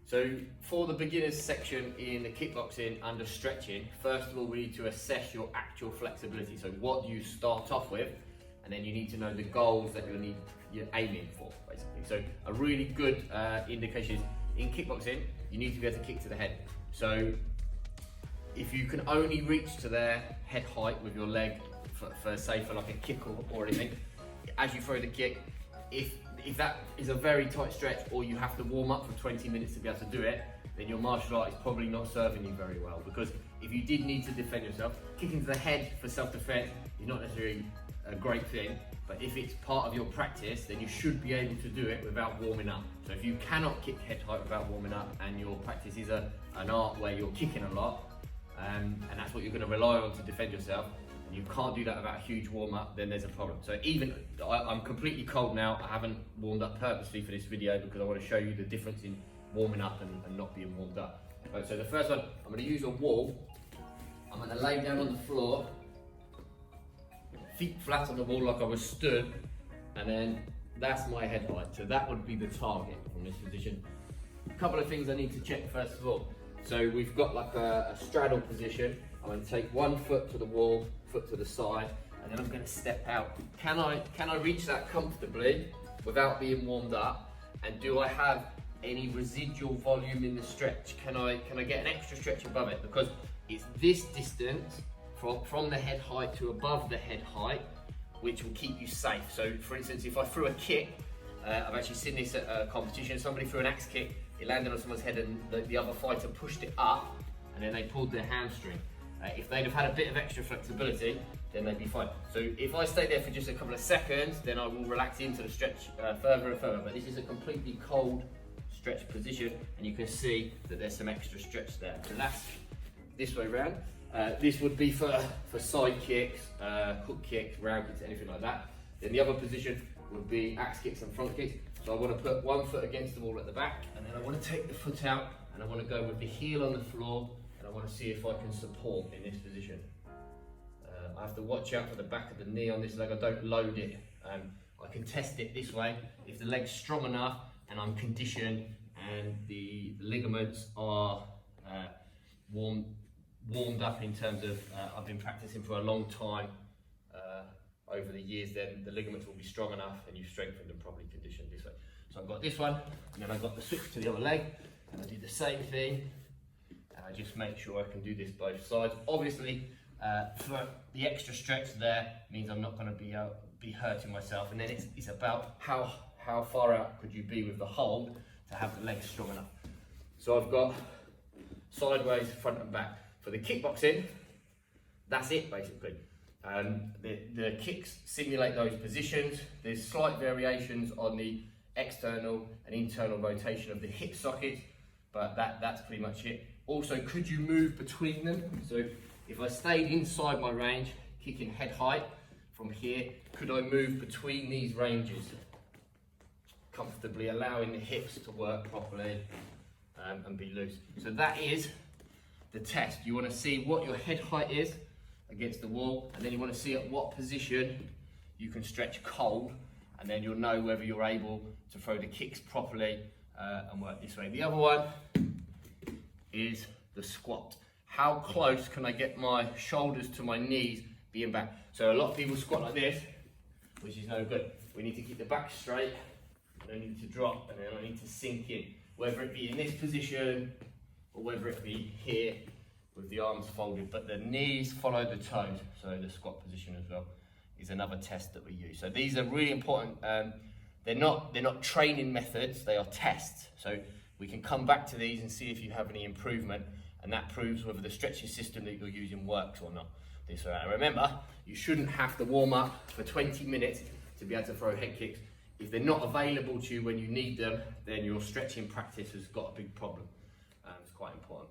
So for the beginners section in the kickboxing under stretching, first of all we need to assess your actual flexibility. So what do you start off with, and then you need to know the goals that you're aiming for, basically. So a really good indication is in kickboxing, you need to be able to kick to the head. So if you can only reach to their head height with your leg for say for like a kick or anything, as you throw the kick, if that is a very tight stretch or you have to warm up for 20 minutes to be able to do it, then your martial art is probably not serving you very well. Because if you did need to defend yourself, kicking to the head for self-defense is not necessarily a great thing, but if it's part of your practice, then you should be able to do it without warming up. So if you cannot kick head height without warming up, and your practice is an art where you're kicking a lot, and that's what you're going to rely on to defend yourself, and you can't do that without a huge warm up, then there's a problem. So even, I'm completely cold now, I haven't warmed up purposely for this video because I want to show you the difference in warming up and not being warmed up. Right, so the first one, I'm going to use a wall. I'm going to lay down on the floor, feet flat on the wall like I was stood, and then that's my head height. So that would be the target from this position. A couple of things I need to check first of all. So we've got like a straddle position. I'm going to take one foot to the wall, foot to the side, and then I'm going to step out. Can I reach that comfortably without being warmed up? And do I have any residual volume in the stretch? Can I get an extra stretch above it? Because it's this distance from the head height to above the head height which will keep you safe. So for instance, if I threw a kick, I've actually seen this at a competition, somebody threw an axe kick, it landed on someone's head and the other fighter pushed it up and then they pulled their hamstring. If they'd have had a bit of extra flexibility, then they'd be fine. So if I stay there for just a couple of seconds, then I will relax into the stretch further and further. But this is a completely cold stretch position, and you can see that there's some extra stretch there. So that's this way round. This would be for side kicks, hook kicks, round kicks, anything like that. Then the other position would be axe kicks and front kicks. So I want to put one foot against the wall at the back, and then I want to take the foot out, and I want to go with the heel on the floor, and I want to see if I can support in this position. I have to watch out for the back of the knee on this leg. I don't load it. I can test it this way. If the leg's strong enough and I'm conditioned and the ligaments are warmed up in terms of I've been practicing for a long time over the years, then the ligaments will be strong enough and you've strengthened and properly conditioned this way. So I've got this one, and then I've got the switch to the other leg, and I do the same thing, and I just make sure I can do this both sides. Obviously, for the extra stretch there means I'm not going to be hurting myself, and then it's about how far out could you be with the hold to have the legs strong enough. So I've got sideways, front and back. For the kickboxing, that's it basically. The kicks simulate those positions. There's slight variations on the external and internal rotation of the hip sockets, but that's pretty much it. Also, could you move between them? So if I stayed inside my range, kicking head height from here, could I move between these ranges comfortably, allowing the hips to work properly and be loose? So that is the test. You want to see what your head height is against the wall, and then you want to see at what position you can stretch cold, and then you'll know whether you're able to throw the kicks properly and work this way. The other one is the squat. How close can I get my shoulders to my knees being back? So a lot of people squat like this, which is no good. We need to keep the back straight, and I need to drop, and then I need to sink in, whether it be in this position or whether it be here with the arms folded, but the knees follow the toes. So the squat position as well is another test that we use. So these are really important. They're not training methods, they are tests. So we can come back to these and see if you have any improvement, and that proves whether the stretching system that you're using works or not. This way. And remember, you shouldn't have to warm up for 20 minutes to be able to throw head kicks. If they're not available to you when you need them, then your stretching practice has got a big problem. It's quite important.